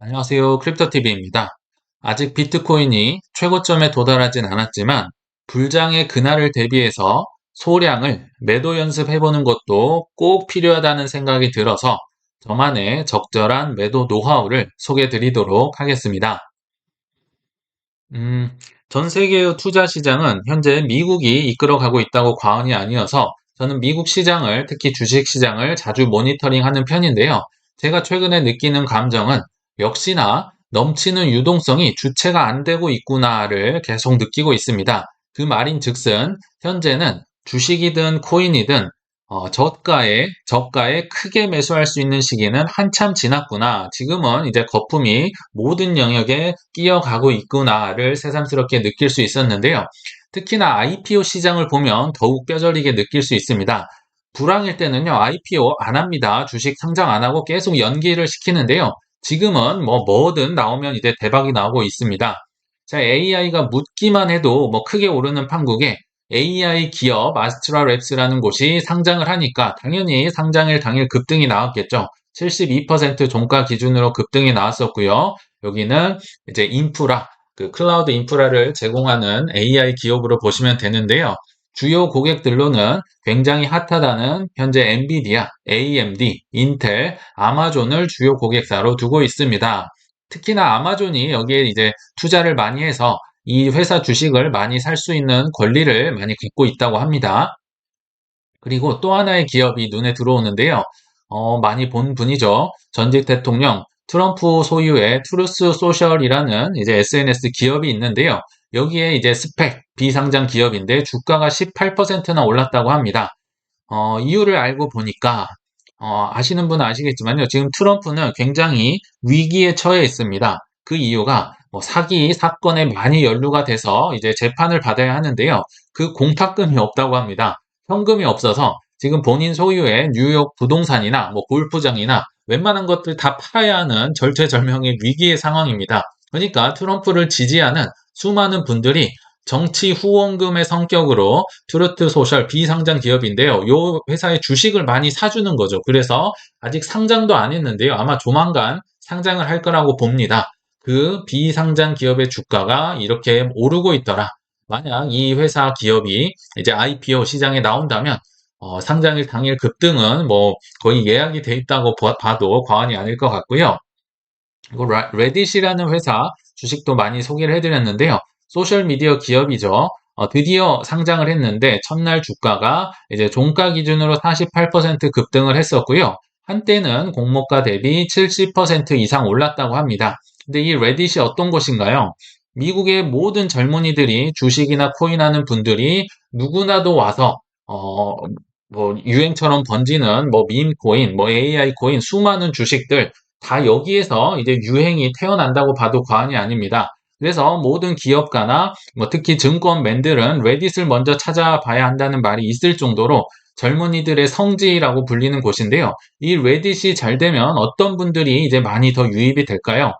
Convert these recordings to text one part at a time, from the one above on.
안녕하세요. 크립토TV입니다. 아직 비트코인이 최고점에 도달하진 않았지만 불장의 그날을 대비해서 소량을 매도 연습해보는 것도 꼭 필요하다는 생각이 들어서 저만의 적절한 매도 노하우를 소개해드리도록 하겠습니다. 음, 전 세계의 투자 시장은 현재 미국이 이끌어가고 있다고 과언이 아니어서 저는 미국 시장을, 특히 주식 시장을 자주 모니터링하는 편인데요. 제가 최근에 느끼는 감정은 역시나 넘치는 유동성이 주체가 안 되고 있구나를 계속 느끼고 있습니다. 그 말인즉슨 현재는 주식이든 코인이든 저가에 크게 매수할 수 있는 시기는 한참 지났구나. 지금은 이제 거품이 모든 영역에 끼어가고 있구나를 새삼스럽게 느낄 수 있었는데요. 특히나 IPO 시장을 보면 더욱 뼈저리게 느낄 수 있습니다. 불황일 때는요, IPO 안 합니다. 주식 상장 안 하고 계속 연기를 시키는데요. 지금은 뭐든 나오면 이제 대박이 나오고 있습니다. 자, AI가 묻기만 해도 크게 오르는 판국에 AI 기업 아스트라랩스라는 곳이 상장을 하니까 당연히 상장일 당일 급등이 나왔겠죠. 72% 종가 기준으로 급등이 나왔었고요. 여기는 이제 인프라, 그 클라우드 인프라를 제공하는 AI 기업으로 보시면 되는데요. 주요 고객들로는 굉장히 핫하다는 현재 엔비디아, AMD, 인텔, 아마존을 주요 고객사로 두고 있습니다. 특히나 아마존이 여기에 이제 투자를 많이 해서 이 회사 주식을 많이 살 수 있는 권리를 많이 갖고 있다고 합니다. 그리고 또 하나의 기업이 눈에 들어오는데요. 많이 본 분이죠. 전직 대통령 트럼프 소유의 트루스 소셜이라는 이제 SNS 기업이 있는데요. 여기에 이제 스펙 비상장 기업인데 주가가 18%나 올랐다고 합니다. 이유를 알고 보니까 아시는 분은 아시겠지만요. 지금 트럼프는 굉장히 위기에 처해 있습니다. 그 이유가 사기 사건에 많이 연루가 돼서 이제 재판을 받아야 하는데요. 그 공탁금이 없다고 합니다. 현금이 없어서 지금 본인 소유의 뉴욕 부동산이나 골프장이나 웬만한 것들 다 팔아야 하는 절체절명의 위기의 상황입니다. 그러니까 트럼프를 지지하는 수많은 분들이 정치 후원금의 성격으로 트루트 소셜 비상장 기업인데요. 요 회사의 주식을 많이 사주는 거죠. 그래서 아직 상장도 안 했는데요. 아마 조만간 상장을 할 거라고 봅니다. 그 비상장 기업의 주가가 이렇게 오르고 있더라. 만약 이 회사 기업이 이제 IPO 시장에 나온다면 상장일 당일 급등은 거의 예약이 돼 있다고 봐도 과언이 아닐 것 같고요. 그리고 레딧이라는 회사 주식도 많이 소개를 해드렸는데요. 소셜미디어 기업이죠. 드디어 상장을 했는데 첫날 주가가 이제 종가 기준으로 48% 급등을 했었고요. 한때는 공모가 대비 70% 이상 올랐다고 합니다. 근데 이 레딧이 어떤 곳인가요? 미국의 모든 젊은이들이 주식이나 코인하는 분들이 누구나도 와서 유행처럼 번지는 밈 코인, AI 코인, 수많은 주식들 다 여기에서 이제 유행이 태어난다고 봐도 과언이 아닙니다. 그래서 모든 기업가나 특히 증권맨들은 레딧을 먼저 찾아봐야 한다는 말이 있을 정도로 젊은이들의 성지라고 불리는 곳인데요. 이 레딧이 잘 되면 어떤 분들이 이제 많이 더 유입이 될까요?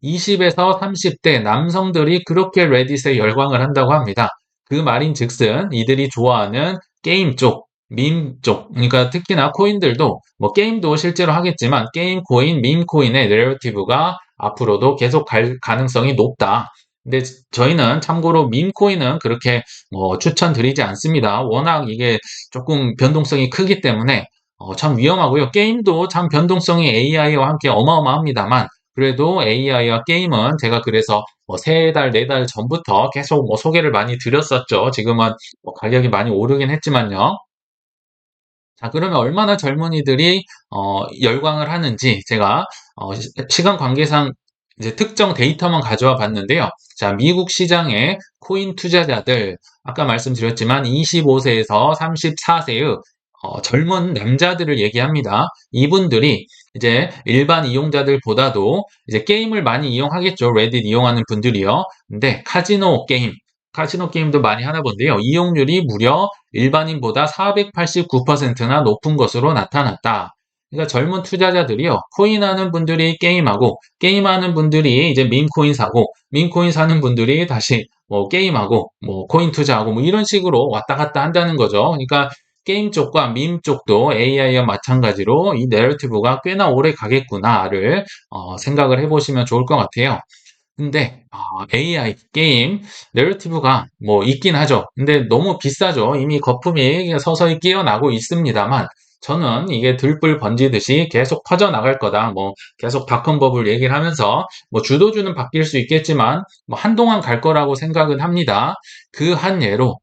20에서 30대 남성들이 그렇게 레딧에 열광을 한다고 합니다. 그 말인즉슨 이들이 좋아하는 게임 쪽, 밈 쪽, 그러니까 특히나 코인들도 게임도 실제로 하겠지만 게임 코인, 밈 코인의 내러티브가 앞으로도 계속 갈 가능성이 높다. 근데 저희는 참고로 밈 코인은 그렇게 추천드리지 않습니다. 워낙 이게 조금 변동성이 크기 때문에 참 위험하고요. 게임도 참 변동성이 AI와 함께 어마어마합니다만 그래도 AI와 게임은 제가 그래서 3달, 4달 전부터 계속 소개를 많이 드렸었죠. 지금은 가격이 많이 오르긴 했지만요. 자, 그러면 얼마나 젊은이들이 열광을 하는지 제가 시간 관계상 이제 특정 데이터만 가져와 봤는데요. 자, 미국 시장의 코인 투자자들 아까 말씀드렸지만 25세에서 34세의 젊은 남자들을 얘기합니다. 이분들이 이제 일반 이용자들보다도 이제 게임을 많이 이용하겠죠. 레딧 이용하는 분들이요. 근데 카지노 게임도 많이 하나 본데요. 이용률이 무려 일반인보다 489%나 높은 것으로 나타났다. 그러니까 젊은 투자자들이요. 코인하는 분들이 게임하고 게임하는 분들이 이제 밈코인 사고 밈코인 사는 분들이 다시 게임하고 코인 투자하고 이런 식으로 왔다 갔다 한다는 거죠. 그러니까 게임 쪽과 밈 쪽도 AI와 마찬가지로 이 내러티브가 꽤나 오래 가겠구나를 생각을 해보시면 좋을 것 같아요. 근데 AI 게임 내러티브가 뭐 있긴 하죠. 근데 너무 비싸죠. 이미 거품이 서서히 끼어나고 있습니다만 저는 이게 들불 번지듯이 계속 퍼져나갈 거다. 뭐 계속 닷컴버블 얘기를 하면서 뭐 주도주는 바뀔 수 있겠지만 뭐 한동안 갈 거라고 생각은 합니다. 그 한 예로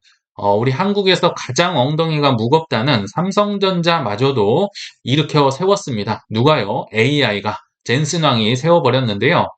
우리 한국에서 가장 엉덩이가 무겁다는 삼성전자마저도 일으켜 세웠습니다. 누가요? AI가 젠슨왕이 세워버렸는데요.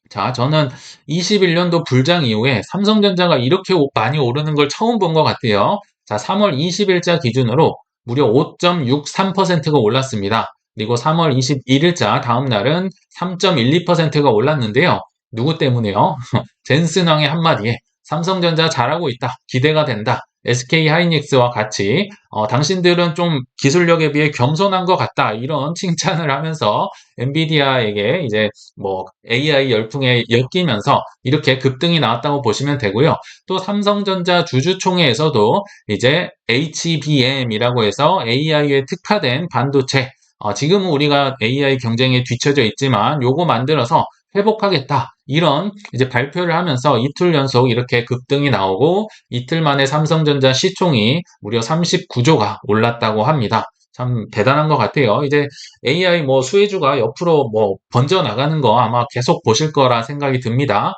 자, 저는 21년도 불장 이후에 삼성전자가 이렇게 많이 오르는 걸 처음 본 것 같아요. 자, 3월 20일자 기준으로 무려 5.63%가 올랐습니다. 그리고 3월 21일자 다음 날은 3.12%가 올랐는데요. 누구 때문에요? 젠슨왕의 한마디에 삼성전자 잘하고 있다. 기대가 된다. SK 하이닉스와 같이 당신들은 좀 기술력에 비해 겸손한 것 같다. 이런 칭찬을 하면서 엔비디아에게 이제 뭐 AI 열풍에 엮이면서 이렇게 급등이 나왔다고 보시면 되고요. 또 삼성전자 주주총회에서도 이제 HBM이라고 해서 AI에 특화된 반도체 지금은 우리가 AI 경쟁에 뒤처져 있지만 요거 만들어서 회복하겠다. 이런 이제 발표를 하면서 이틀 연속 이렇게 급등이 나오고 이틀 만에 삼성전자 시총이 무려 39조가 올랐다고 합니다. 참 대단한 것 같아요. 이제 AI 뭐 수혜주가 옆으로 뭐 번져 나가는 거 아마 계속 보실 거라 생각이 듭니다.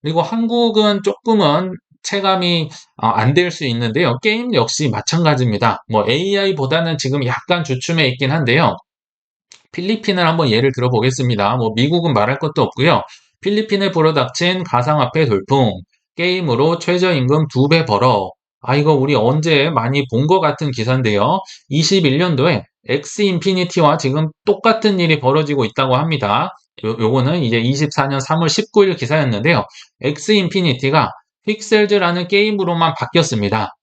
그리고 한국은 조금은 체감이 안 될 수 있는데요. 게임 역시 마찬가지입니다. 뭐 AI보다는 지금 약간 주춤해 있긴 한데요. 필리핀을 한번 예를 들어보겠습니다. 뭐 미국은 말할 것도 없고요. 필리핀에 불어닥친 가상화폐 돌풍, 게임으로 최저임금 2배 벌어. 이거 우리 언제 많이 본 것 같은 기사인데요. 21년도에 엑스 인피니티와 지금 똑같은 일이 벌어지고 있다고 합니다. 요거는 이제 24년 3월 19일 기사였는데요. 엑스 인피니티가 픽셀즈라는 게임으로만 바뀌었습니다.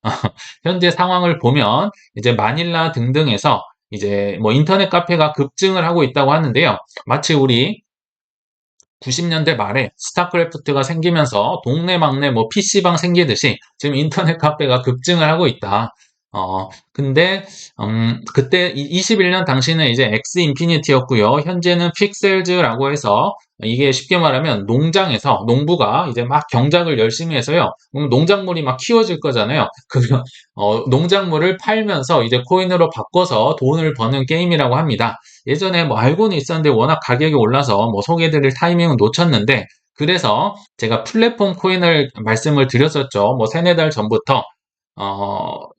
현재 상황을 보면 이제 마닐라 등등에서 이제 뭐 인터넷 카페가 급증을 하고 있다고 하는데요. 마치 우리 90년대 말에 스타크래프트가 생기면서 동네방네 뭐 PC방 생기듯이 지금 인터넷 카페가 급증을 하고 있다. 근데, 그때 21년 당시는 이제 엑스 인피니티였고요. 현재는 픽셀즈라고 해서 이게 쉽게 말하면 농장에서 농부가 이제 막 경작을 열심히 해서요. 그럼 농작물이 막 키워질 거잖아요. 그러면, 농작물을 팔면서 이제 코인으로 바꿔서 돈을 버는 게임이라고 합니다. 예전에 뭐 알고는 있었는데 워낙 가격이 올라서 뭐 소개드릴 타이밍은 놓쳤는데 그래서 제가 플랫폼 코인을 말씀을 드렸었죠. 뭐 세네 달 전부터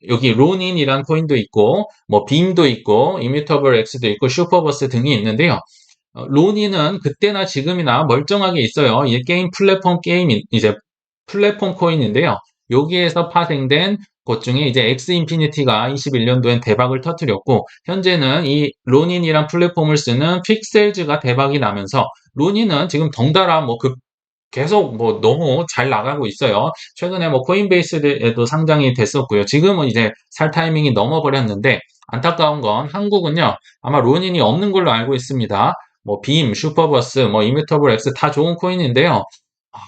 여기 론인이란 코인도 있고 뭐 빔도 있고 이뮤터블 X도 있고 슈퍼버스 등이 있는데요. 론인은 그때나 지금이나 멀쩡하게 있어요. 이게 게임 플랫폼 이제 플랫폼 코인인데요. 여기에서 파생된 것 중에 이제 엑스 인피니티가 21년도엔 대박을 터뜨렸고 현재는 이 론인이란 플랫폼을 쓰는 픽셀즈가 대박이 나면서 론인은 지금 덩달아 뭐 계속 뭐 너무 잘 나가고 있어요. 최근에 뭐 코인베이스에도 상장이 됐었고요. 지금은 이제 살 타이밍이 넘어버렸는데 안타까운 건 한국은요. 아마 론인이 없는 걸로 알고 있습니다. 뭐 빔, 슈퍼버스, 뭐 이뮤터블 X 다 좋은 코인인데요.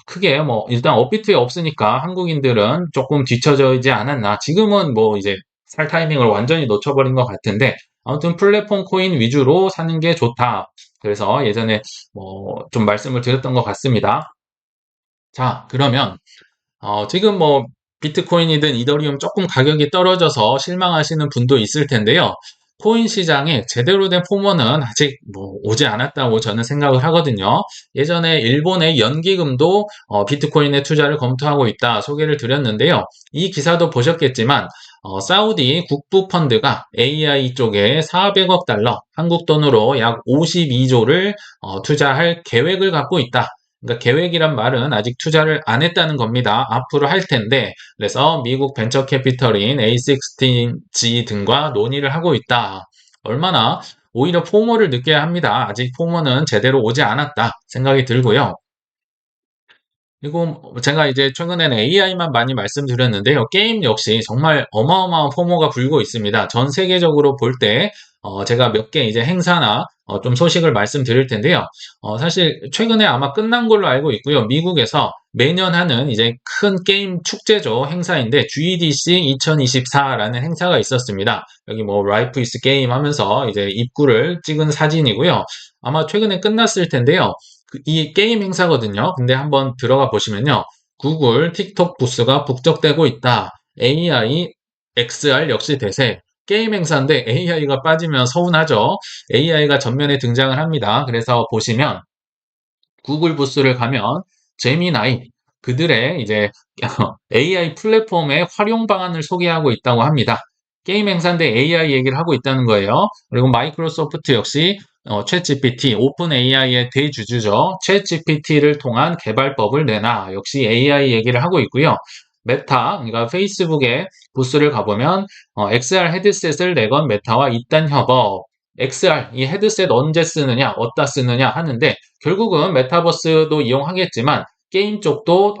크게 뭐 일단 업비트에 없으니까 한국인들은 조금 뒤처져 있지 않았나. 지금은 뭐 이제 살 타이밍을 완전히 놓쳐버린 것 같은데 아무튼 플랫폼 코인 위주로 사는 게 좋다. 그래서 예전에 뭐 좀 말씀을 드렸던 것 같습니다. 자, 그러면 지금 뭐 비트코인이든 이더리움 조금 가격이 떨어져서 실망하시는 분도 있을 텐데요. 코인 시장에 제대로 된 포모는 아직 뭐 오지 않았다고 저는 생각을 하거든요. 예전에 일본의 연기금도 비트코인에 투자를 검토하고 있다 소개를 드렸는데요. 이 기사도 보셨겠지만 사우디 국부 펀드가 AI 쪽에 400억 달러, 한국 돈으로 약 52조를 투자할 계획을 갖고 있다. 그러니까 계획이란 말은 아직 투자를 안 했다는 겁니다. 앞으로 할 텐데, 그래서 미국 벤처 캐피털인 A16G 등과 논의를 하고 있다. 얼마나 오히려 포모를 느껴야 합니다. 아직 포모는 제대로 오지 않았다 생각이 들고요. 그리고 제가 이제 최근에는 AI만 많이 말씀드렸는데요. 게임 역시 정말 어마어마한 포모가 불고 있습니다. 전 세계적으로 볼 때, 제가 몇 개 이제 행사나 좀 소식을 말씀드릴 텐데요. 사실 최근에 아마 끝난 걸로 알고 있고요. 미국에서 매년 하는 이제 큰 게임 축제죠. 행사인데 GDC 2024라는 행사가 있었습니다. 여기 뭐 라이프 이스 게임 하면서 이제 입구를 찍은 사진이고요. 아마 최근에 끝났을 텐데요. 이 게임 행사거든요. 근데 한번 들어가 보시면요. 구글 틱톡 부스가 북적대고 있다. AI, XR 역시 대세. 게임 행사인데 AI가 빠지면 서운하죠. AI가 전면에 등장을 합니다. 그래서 보시면 구글 부스를 가면 제미나이 그들의 이제 AI 플랫폼의 활용 방안을 소개하고 있다고 합니다. 게임 행사인데 AI 얘기를 하고 있다는 거예요. 그리고 마이크로소프트 역시 챗GPT, 오픈 AI의 대주주죠. 챗GPT를 통한 개발법을 내놔. 역시 AI 얘기를 하고 있고요. 메타, 그러니까 페이스북의 부스를 가보면 XR 헤드셋을 내건 메타와 이딴 협업. XR, 이 헤드셋 언제 쓰느냐, 어디다 쓰느냐 하는데 결국은 메타버스도 이용하겠지만 게임 쪽도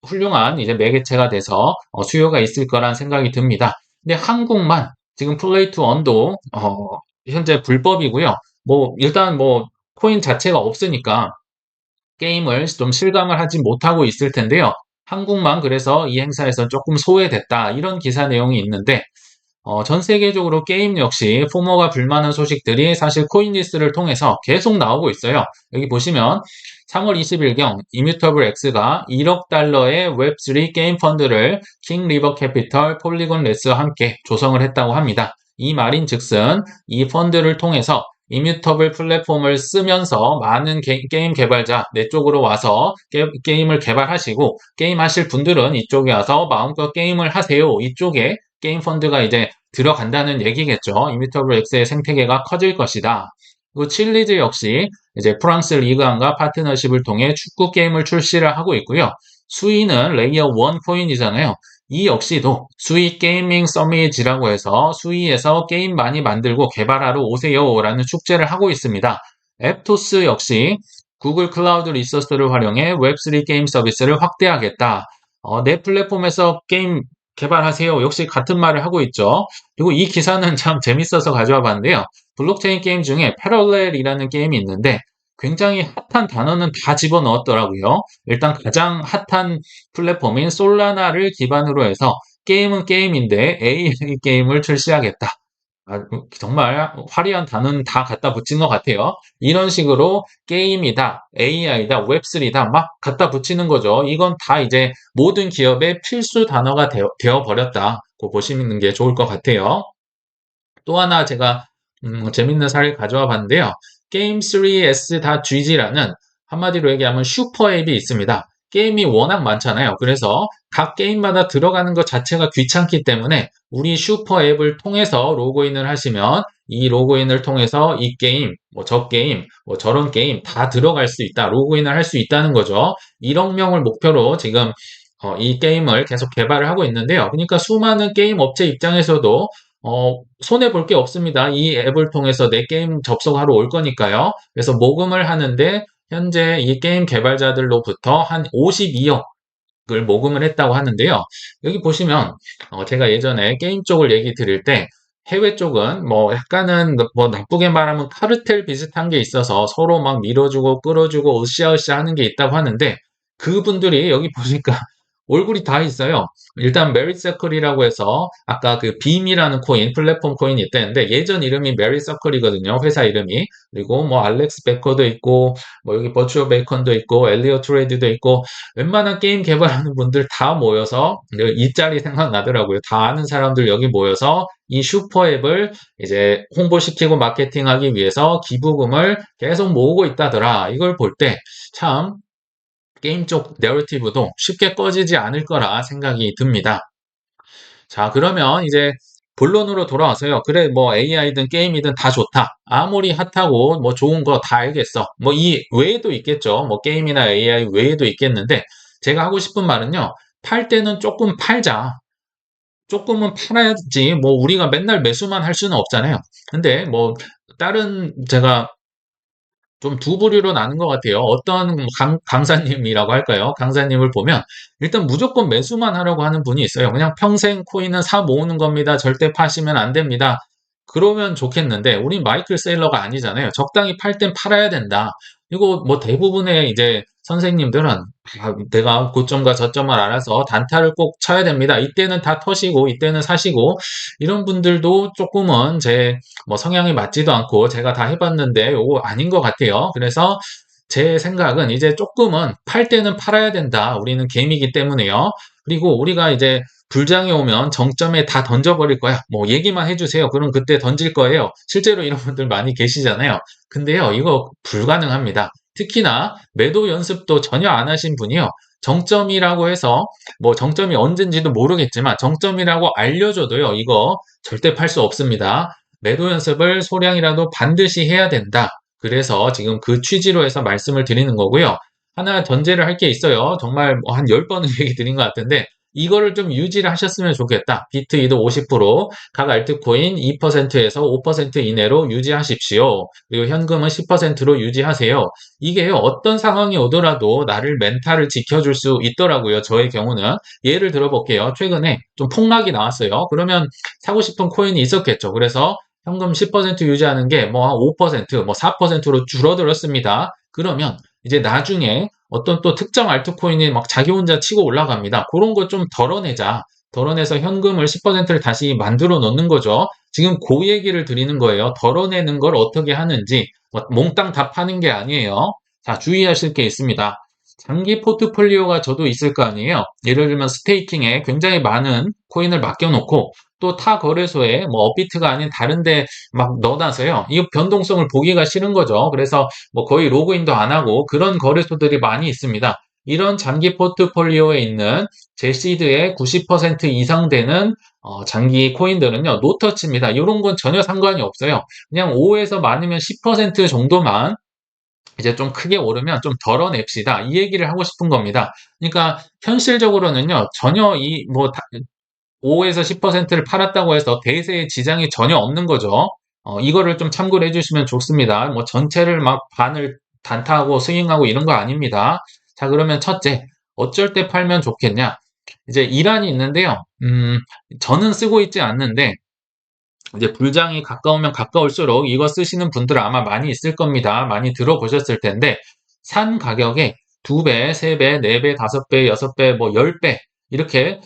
훌륭한 이제 매개체가 돼서 수요가 있을 거란 생각이 듭니다. 근데 한국만 지금 플레이 투 언도 현재 불법이고요. 뭐 일단 뭐 코인 자체가 없으니까 게임을 좀 실감을 하지 못하고 있을 텐데요. 한국만 그래서 이 행사에서 조금 소외됐다 이런 기사 내용이 있는데 전 세계적으로 게임 역시 포머가 불만한 소식들이 사실 코인리스를 통해서 계속 나오고 있어요. 여기 보시면 3월 20일경 이뮤터블 X가 1억 달러의 웹3 게임 펀드를 킹 리버 캐피털, 폴리곤 레스와 함께 조성을 했다고 합니다. 이 말인 즉슨 이 펀드를 통해서 이뮤터블 플랫폼을 쓰면서 많은 게임 개발자 내 쪽으로 와서 게임을 개발하시고 게임 하실 분들은 이쪽에 와서 마음껏 게임을 하세요. 이쪽에 게임 펀드가 이제 들어간다는 얘기겠죠. 이뮤터블 X의 생태계가 커질 것이다. 그리고 칠리즈 역시 이제 프랑스 리그안과 파트너십을 통해 축구 게임을 출시를 하고 있고요. 수위는 레이어 1 코인이잖아요. 이 역시도 수위 게이밍 서밋이라고 해서 수위에서 게임 많이 만들고 개발하러 오세요라는 축제를 하고 있습니다. 앱토스 역시 구글 클라우드 리소스를 활용해 웹3 게임 서비스를 확대하겠다. 내 플랫폼에서 게임 개발하세요. 역시 같은 말을 하고 있죠. 그리고 이 기사는 참 재밌어서 가져와 봤는데요. 블록체인 게임 중에 패럴렐이라는 게임이 있는데 굉장히 핫한 단어는 다 집어넣었더라고요. 일단 가장 핫한 플랫폼인 솔라나를 기반으로 해서 게임은 게임인데 AI 게임을 출시하겠다. 정말 화려한 단어는 다 갖다 붙인 것 같아요. 이런 식으로 게임이다, AI다, 웹3다 막 갖다 붙이는 거죠. 이건 다 이제 모든 기업의 필수 단어가 되어 버렸다. 고 보시는 게 좋을 것 같아요. 또 하나 제가 재밌는 사례를 가져와 봤는데요. 게임3s.gg라는 한마디로 얘기하면 슈퍼 앱이 있습니다. 게임이 워낙 많잖아요. 그래서 각 게임마다 들어가는 것 자체가 귀찮기 때문에 우리 슈퍼 앱을 통해서 로그인을 하시면 이 로그인을 통해서 이 게임, 뭐 저 게임, 뭐 저런 게임 다 들어갈 수 있다. 로그인을 할 수 있다는 거죠. 1억 명을 목표로 지금 이 게임을 계속 개발을 하고 있는데요. 그러니까 수많은 게임 업체 입장에서도 손해볼 게 없습니다. 이 앱을 통해서 내 게임 접속하러 올 거니까요. 그래서 모금을 하는데 현재 이 게임 개발자들로부터 한 52억을 모금을 했다고 하는데요. 여기 보시면 제가 예전에 게임 쪽을 얘기 드릴 때 해외 쪽은 뭐 약간은 뭐 나쁘게 말하면 카르텔 비슷한 게 있어서 서로 막 밀어주고 끌어주고 으쌰으쌰 하는 게 있다고 하는데 그분들이 여기 보니까 얼굴이 다 있어요. 일단 메리서클이라고 해서 아까 그 빔이라는 코인, 플랫폼 코인이 있다는데 예전 이름이 메리서클이거든요. 회사 이름이. 그리고 뭐 알렉스 베커도 있고 뭐 여기 버추어 베이컨도 있고 엘리어 트레이드도 있고 웬만한 게임 개발하는 분들 다 모여서 이 짤이 생각나더라고요. 다 아는 사람들 여기 모여서 이 슈퍼앱을 이제 홍보시키고 마케팅하기 위해서 기부금을 계속 모으고 있다더라. 이걸 볼 때 참 게임 쪽 내러티브도 쉽게 꺼지지 않을 거라 생각이 듭니다. 자, 그러면 이제 본론으로 돌아와서요. 그래, 뭐 AI든 게임이든 다 좋다. 아무리 핫하고 뭐 좋은 거 다 알겠어. 뭐 이 외에도 있겠죠. 뭐 게임이나 AI 외에도 있겠는데 제가 하고 싶은 말은요. 팔 때는 조금 팔자. 조금은 팔아야지. 뭐 우리가 맨날 매수만 할 수는 없잖아요. 근데 뭐 다른 제가 좀 두 부류로 나눈 것 같아요. 어떤 강사님이라고 할까요? 강사님을 보면 일단 무조건 매수만 하려고 하는 분이 있어요. 그냥 평생 코인은 사 모으는 겁니다. 절대 파시면 안 됩니다. 그러면 좋겠는데 우린 마이클 세일러가 아니잖아요. 적당히 팔 땐 팔아야 된다. 이거 뭐 대부분의 이제 선생님들은 내가 고점과 저점을 알아서 단타를 꼭 쳐야 됩니다. 이때는 다 터시고 이때는 사시고 이런 분들도 조금은 제 뭐 성향이 맞지도 않고 제가 다 해봤는데 요거 아닌 것 같아요. 그래서 제 생각은 이제 조금은 팔 때는 팔아야 된다. 우리는 개미이기 때문에요. 그리고 우리가 이제 불장이 오면 정점에 다 던져버릴 거야. 뭐 얘기만 해주세요. 그럼 그때 던질 거예요. 실제로 이런 분들 많이 계시잖아요. 근데요, 이거 불가능합니다. 특히나 매도 연습도 전혀 안 하신 분이요. 정점이라고 해서 뭐 정점이 언젠지도 모르겠지만 정점이라고 알려줘도요. 이거 절대 팔 수 없습니다. 매도 연습을 소량이라도 반드시 해야 된다. 그래서 지금 그 취지로 해서 말씀을 드리는 거고요. 하나 전제를 할 게 있어요. 정말 뭐한 10번은 얘기 드린 것 같은데 이거를 좀 유지를 하셨으면 좋겠다. 비트 이도 50%, 각 알트코인 2%에서 5% 이내로 유지하십시오. 그리고 현금은 10%로 유지하세요. 이게 어떤 상황이 오더라도 나를 멘탈을 지켜줄 수 있더라고요. 저의 경우는. 예를 들어볼게요. 최근에 좀 폭락이 나왔어요. 그러면 사고 싶은 코인이 있었겠죠. 그래서 현금 10% 유지하는 게 뭐 한 5%, 뭐 4%로 줄어들었습니다. 그러면 이제 나중에 어떤 또 특정 알트코인이 막 자기 혼자 치고 올라갑니다. 그런 거 좀 덜어내자. 덜어내서 현금을 10%를 다시 만들어 놓는 거죠. 지금 그 얘기를 드리는 거예요. 덜어내는 걸 어떻게 하는지 뭐 몽땅 다 파는 게 아니에요. 자, 주의하실 게 있습니다. 장기 포트폴리오가 저도 있을 거 아니에요. 예를 들면 스테이킹에 굉장히 많은 코인을 맡겨놓고 또 타 거래소에 뭐 업비트가 아닌 다른데 막 넣어놔서요. 이 변동성을 보기가 싫은 거죠. 그래서 뭐 거의 로그인도 안 하고 그런 거래소들이 많이 있습니다. 이런 장기 포트폴리오에 있는 제 시드의 90% 이상 되는 장기 코인들은요, 노터치입니다. 이런 건 전혀 상관이 없어요. 그냥 5에서 많으면 10% 정도만 이제 좀 크게 오르면 좀 덜어냅시다. 이 얘기를 하고 싶은 겁니다. 그러니까 현실적으로는요, 전혀 5에서 10%를 팔았다고 해서 대세에 지장이 전혀 없는 거죠. 이거를 좀 참고를 해주시면 좋습니다. 뭐 전체를 막 반을 단타하고 스윙하고 이런 거 아닙니다. 자, 그러면 첫째, 어쩔 때 팔면 좋겠냐? 이제 이란이 있는데요. 저는 쓰고 있지 않는데 이제 불장이 가까우면 가까울수록 이거 쓰시는 분들 아마 많이 있을 겁니다. 많이 들어보셨을 텐데 산 가격에 2배, 3배, 4배, 5배, 6배, 뭐 10배 이렇게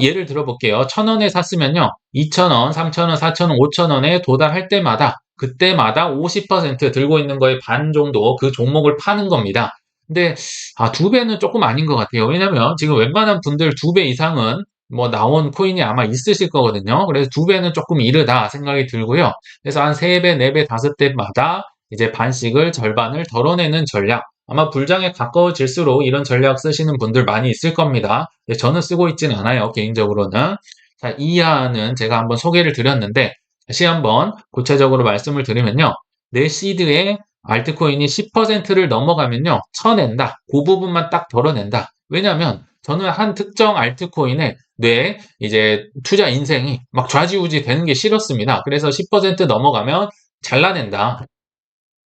예를 들어볼게요. 1,000원에 샀으면요. 2,000원, 3,000원, 4,000원, 5,000원에 도달할 때마다 그때마다 50% 들고 있는 거의 반 정도 그 종목을 파는 겁니다. 근데 2배는 조금 아닌 것 같아요. 왜냐면 지금 웬만한 분들 2배 이상은 뭐 나온 코인이 아마 있으실 거거든요. 그래서 2배는 조금 이르다 생각이 들고요. 그래서 한 3배, 4배, 5배마다 이제 반씩을 절반을 덜어내는 전략. 아마 불장에 가까워질수록 이런 전략 쓰시는 분들 많이 있을 겁니다. 저는 쓰고 있지는 않아요, 개인적으로는. 자, 이하는 제가 한번 소개를 드렸는데 다시 한번 구체적으로 말씀을 드리면요. 내 시드에 알트코인이 10%를 넘어가면요. 쳐낸다. 그 부분만 딱 덜어낸다. 왜냐면 저는 한 특정 알트코인에 뇌 이제 투자 인생이 막 좌지우지 되는 게 싫었습니다. 그래서 10% 넘어가면 잘라낸다.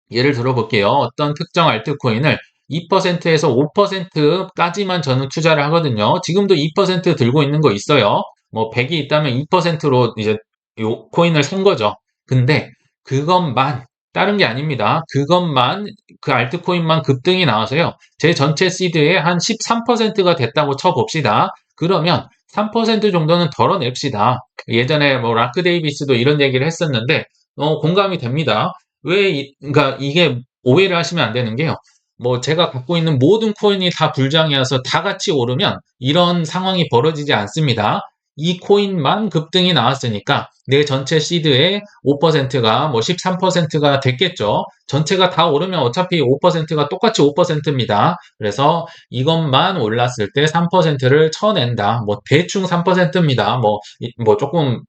예를 들어볼게요. 어떤 특정 알트코인을 2%에서 5%까지만 저는 투자를 하거든요. 지금도 2% 들고 있는 거 있어요. 뭐 100이 있다면 2%로 이제 요 코인을 산 거죠. 근데 그것만 다른 게 아닙니다. 그것만 그 알트코인만 급등이 나와서요. 제 전체 시드의 한 13%가 됐다고 쳐봅시다. 그러면 3% 정도는 덜어냅시다. 예전에 뭐 라크 데이비스도 이런 얘기를 했었는데 공감이 됩니다. 그러니까 이게 오해를 하시면 안 되는 게요. 뭐 제가 갖고 있는 모든 코인이 다 불장이어서 다 같이 오르면 이런 상황이 벌어지지 않습니다. 이 코인만 급등이 나왔으니까 내 전체 시드의 5%가 뭐 13%가 됐겠죠. 전체가 다 오르면 어차피 5%가 똑같이 5%입니다. 그래서 이것만 올랐을 때 3%를 쳐낸다. 뭐 대충 3%입니다. 뭐 조금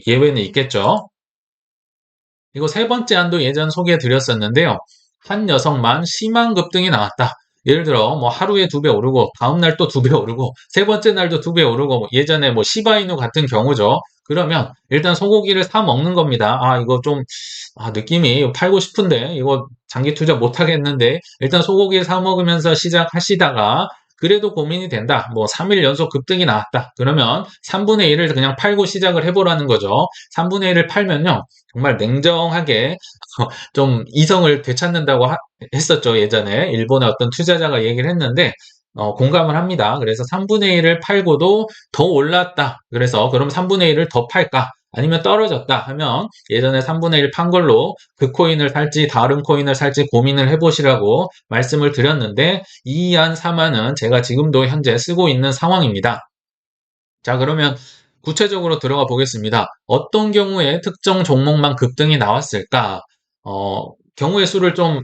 예외는 있겠죠. 그리고 세 번째 안도 예전 소개해 드렸었는데요. 한 녀석만 심한 급등이 나왔다. 예를 들어 뭐 하루에 2배 오르고 다음 날 또 2배 오르고 세 번째 날도 2배 오르고 뭐 예전에 뭐 시바이누 같은 경우죠. 그러면 일단 소고기를 사 먹는 겁니다. 이거 좀 느낌이 팔고 싶은데 이거 장기 투자 못 하겠는데 일단 소고기를 사 먹으면서 시작하시다가 그래도 고민이 된다. 뭐 3일 연속 급등이 나왔다. 그러면 3분의 1을 그냥 팔고 시작을 해보라는 거죠. 3분의 1을 팔면요. 정말 냉정하게 좀 이성을 되찾는다고 했었죠. 예전에 일본의 어떤 투자자가 얘기를 했는데 공감을 합니다. 그래서 3분의 1을 팔고도 더 올랐다. 그래서 그럼 3분의 1을 더 팔까? 아니면 떨어졌다 하면 예전에 3분의 1 판 걸로 그 코인을 살지 다른 코인을 살지 고민을 해보시라고 말씀을 드렸는데 이안 사만은 제가 지금도 현재 쓰고 있는 상황입니다. 자, 그러면 구체적으로 들어가 보겠습니다. 어떤 경우에 특정 종목만 급등이 나왔을까? 경우의 수를 좀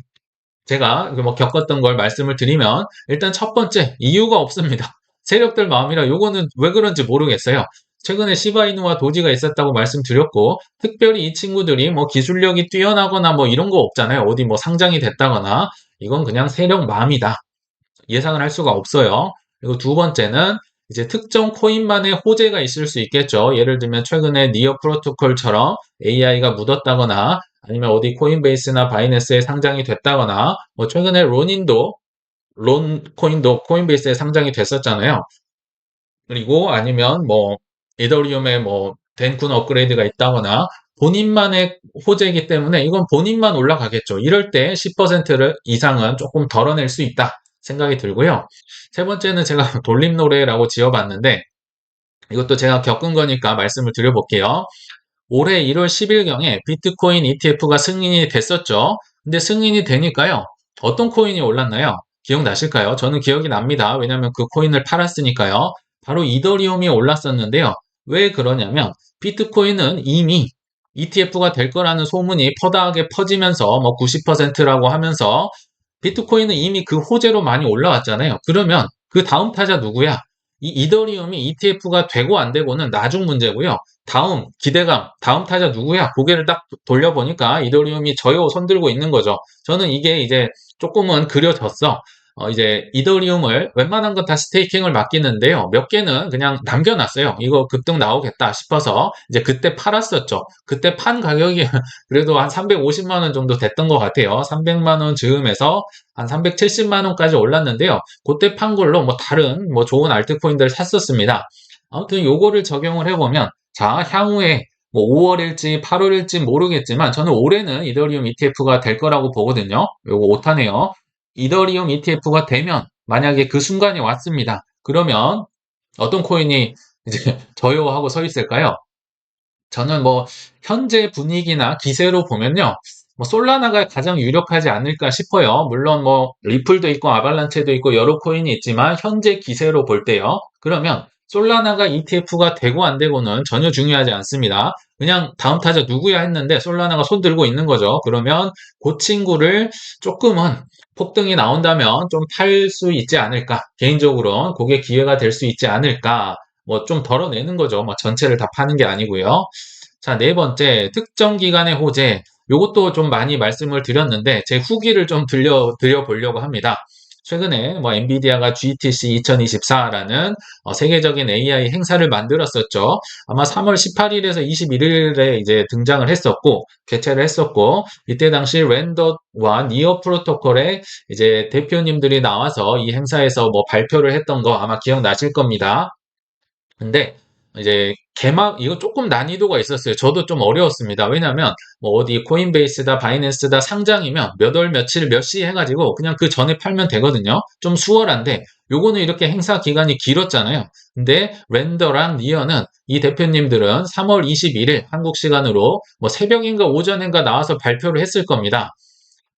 제가 뭐 겪었던 걸 말씀을 드리면 일단 첫 번째 이유가 없습니다. 세력들 마음이라 요거는 왜 그런지 모르겠어요. 최근에 시바이누와 도지가 있었다고 말씀드렸고 특별히 이 친구들이 뭐 기술력이 뛰어나거나 뭐 이런 거 없잖아요. 어디 뭐 상장이 됐다거나 이건 그냥 세력 마음이다. 예상을 할 수가 없어요. 그리고 두 번째는 이제 특정 코인만의 호재가 있을 수 있겠죠. 예를 들면 최근에 니어 프로토콜처럼 AI가 묻었다거나 아니면 어디 코인베이스나 바이낸스에 상장이 됐다거나 뭐 최근에 론 코인도 코인베이스에 상장이 됐었잖아요. 그리고 아니면 뭐 이더리움에 뭐 덴쿤 업그레이드가 있다거나 본인만의 호재이기 때문에 이건 본인만 올라가겠죠. 이럴 때 10%를 이상은 조금 덜어낼 수 있다 생각이 들고요. 세 번째는 제가 돌림노래라고 지어봤는데 이것도 제가 겪은 거니까 말씀을 드려볼게요. 올해 1월 10일경에 비트코인 ETF가 승인이 됐었죠. 근데 승인이 되니까요. 어떤 코인이 올랐나요? 기억나실까요? 저는 기억이 납니다. 왜냐하면 그 코인을 팔았으니까요. 바로 이더리움이 올랐었는데요. 왜 그러냐면 비트코인은 이미 ETF가 될 거라는 소문이 퍼다하게 퍼지면서 뭐 90%라고 하면서 비트코인은 이미 그 호재로 많이 올라왔잖아요. 그러면 그 다음 타자 누구야? 이 이더리움이 ETF가 되고 안 되고는 나중 문제고요. 다음 기대감, 다음 타자 누구야? 고개를 딱 돌려보니까 이더리움이 저요 손들고 있는 거죠. 저는 이게 이제 조금은 그려졌어. 이제 이더리움을 웬만한 건 다 스테이킹을 맡기는데요. 몇 개는 그냥 남겨놨어요. 이거 급등 나오겠다 싶어서 이제 그때 팔았었죠. 그때 판 가격이 그래도 한 350만 원 정도 됐던 것 같아요. 300만 원 즈음에서 한 370만 원까지 올랐는데요. 그때 판 걸로 뭐 다른 뭐 좋은 알트코인들 샀었습니다. 아무튼 요거를 적용을 해보면 자 향후에 뭐 5월일지 8월일지 모르겠지만 저는 올해는 이더리움 ETF가 될 거라고 보거든요. 요거 오타네요. 이더리움 ETF가 되면 만약에 그 순간이 왔습니다. 그러면 어떤 코인이 이제 저요 하고 서 있을까요? 저는 뭐 현재 분위기나 기세로 보면요. 뭐 솔라나가 가장 유력하지 않을까 싶어요. 물론 뭐 리플도 있고 아발란체도 있고 여러 코인이 있지만 현재 기세로 볼 때요. 그러면 솔라나가 ETF가 되고 안 되고는 전혀 중요하지 않습니다. 그냥 다음 타자 누구야 했는데 솔라나가 손 들고 있는 거죠. 그러면 그 친구를 조금은 폭등이 나온다면 좀 팔 수 있지 않을까. 개인적으로는 그게 기회가 될 수 있지 않을까. 뭐 좀 덜어내는 거죠. 뭐 전체를 다 파는 게 아니고요. 자, 네 번째, 특정 기간의 호재. 요것도 좀 많이 말씀을 드렸는데, 제 후기를 좀 드려보려고 합니다. 최근에 뭐 엔비디아가 GTC 2024라는 세계적인 AI 행사를 만들었었죠. 아마 3월 18일에서 21일에 이제 등장을 했었고, 개최를 했었고, 이때 당시 랜더와 니어 프로토콜의 이제 대표님들이 나와서 이 행사에서 뭐 발표를 했던 거 아마 기억나실 겁니다. 근데 이제 개막 이거 조금 난이도가 있었어요. 저도 좀 어려웠습니다. 왜냐하면 뭐 어디 코인베이스다 바이낸스다 상장이면 몇 월 며칠 몇 시 해가지고 그냥 그 전에 팔면 되거든요. 좀 수월한데 요거는 이렇게 행사 기간이 길었잖아요. 근데 랜더랑 니어는 이 대표님들은 3월 21일 한국 시간으로 뭐 새벽인가 오전인가 나와서 발표를 했을 겁니다.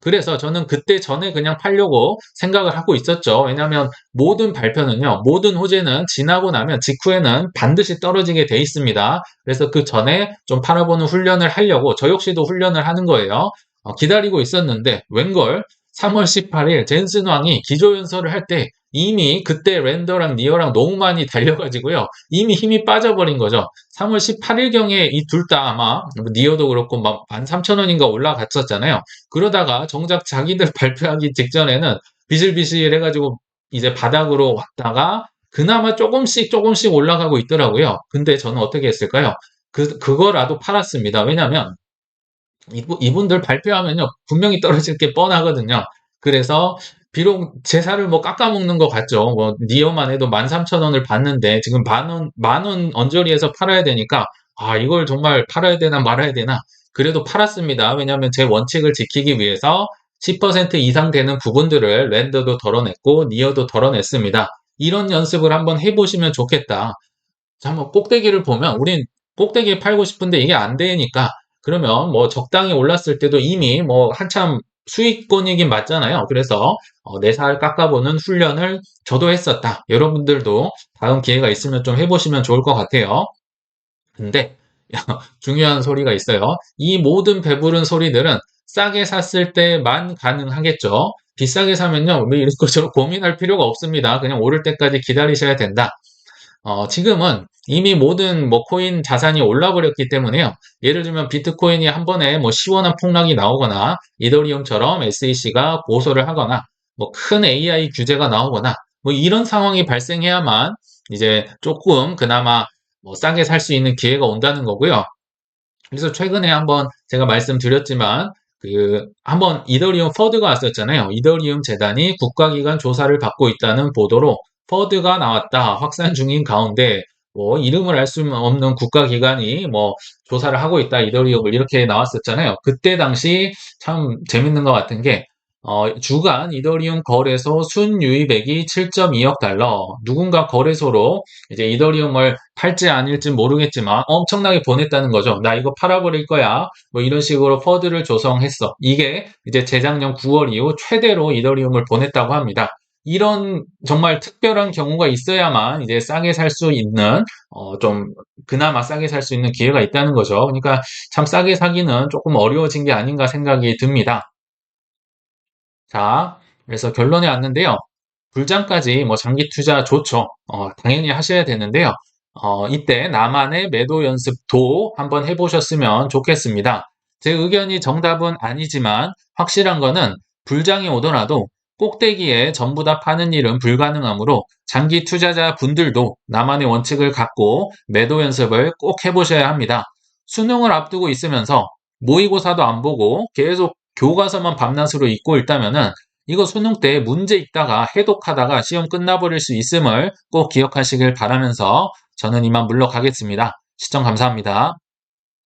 그래서 저는 그때 전에 그냥 팔려고 생각을 하고 있었죠. 왜냐하면 모든 발표는요, 모든 호재는 지나고 나면 직후에는 반드시 떨어지게 돼 있습니다. 그래서 그 전에 좀 팔아보는 훈련을 하려고 저 역시도 훈련을 하는 거예요. 기다리고 있었는데 웬걸 3월 18일 젠슨 왕이 기조연설을 할 때 이미 그때 랜더랑 니어랑 너무 많이 달려가지고요. 이미 힘이 빠져버린 거죠. 3월 18일경에 이 둘 다 아마 니어도 그렇고 막 13,000원인가 올라갔었잖아요. 그러다가 정작 자기들 발표하기 직전에는 비실비실 해가지고 이제 바닥으로 왔다가 그나마 조금씩 올라가고 있더라고요. 근데 저는 어떻게 했을까요? 그거라도 팔았습니다. 왜냐면 이분들 발표하면요. 분명히 떨어질 게 뻔하거든요. 그래서 비록 제사를 뭐 깎아먹는 것 같죠. 뭐 니어만 해도 13,000원을 받는데 지금 만 원 언저리에서 팔아야 되니까 아, 이걸 정말 팔아야 되나 말아야 되나. 그래도 팔았습니다. 왜냐하면 제 원칙을 지키기 위해서 10% 이상 되는 부분들을 렌더도 덜어냈고 니어도 덜어냈습니다. 이런 연습을 한번 해보시면 좋겠다. 자, 한번 꼭대기를 보면 우린 꼭대기에 팔고 싶은데 이게 안 되니까 그러면 뭐 적당히 올랐을 때도 이미 뭐 한참 수익권이긴 맞잖아요. 그래서 내 살 깎아보는 훈련을 저도 했었다. 여러분들도 다음 기회가 있으면 좀 해보시면 좋을 것 같아요. 근데 중요한 소리가 있어요. 이 모든 배부른 소리들은 싸게 샀을 때만 가능하겠죠. 비싸게 사면요, 뭐 이런 것처럼 고민할 필요가 없습니다. 그냥 오를 때까지 기다리셔야 된다. 지금은 이미 모든 뭐 코인 자산이 올라버렸기 때문에요. 예를 들면 비트코인이 한 번에 뭐 시원한 폭락이 나오거나 이더리움처럼 SEC가 보호를 하거나 뭐 큰 AI 규제가 나오거나 뭐 이런 상황이 발생해야만 이제 조금 그나마 뭐 싸게 살 수 있는 기회가 온다는 거고요. 그래서 최근에 한번 제가 말씀드렸지만 한번 이더리움 퍼드가 왔었잖아요. 이더리움 재단이 국가기관 조사를 받고 있다는 보도로 퍼드가 나왔다. 확산 중인 가운데 뭐 이름을 알 수 없는 국가기관이 뭐 조사를 하고 있다. 이더리움을 이렇게 나왔었잖아요. 그때 당시 참 재밌는 것 같은 게 주간 이더리움 거래소 순유입액이 7.2억 달러. 누군가 거래소로 이제 이더리움을 팔지 아닐지 모르겠지만 엄청나게 보냈다는 거죠. 나 이거 팔아버릴 거야. 뭐 이런 식으로 퍼드를 조성했어. 이게 이제 재작년 9월 이후 최대로 이더리움을 보냈다고 합니다. 이런 정말 특별한 경우가 있어야만 이제 싸게 살 수 있는 좀 그나마 싸게 살 수 있는 기회가 있다는 거죠. 그러니까 참 싸게 사기는 조금 어려워진 게 아닌가 생각이 듭니다. 자, 그래서 결론에 왔는데요. 불장까지 뭐 장기 투자 좋죠. 당연히 하셔야 되는데요. 이때 나만의 매도 연습도 한번 해보셨으면 좋겠습니다. 제 의견이 정답은 아니지만 확실한 거는 불장이 오더라도 꼭대기에 전부 다 파는 일은 불가능하므로 장기 투자자 분들도 나만의 원칙을 갖고 매도 연습을 꼭 해보셔야 합니다. 수능을 앞두고 있으면서 모의고사도 안 보고 계속 교과서만 밤낮으로 읽고 있다면은 이거 수능 때 문제 읽다가 해독하다가 시험 끝나버릴 수 있음을 꼭 기억하시길 바라면서 저는 이만 물러가겠습니다. 시청 감사합니다.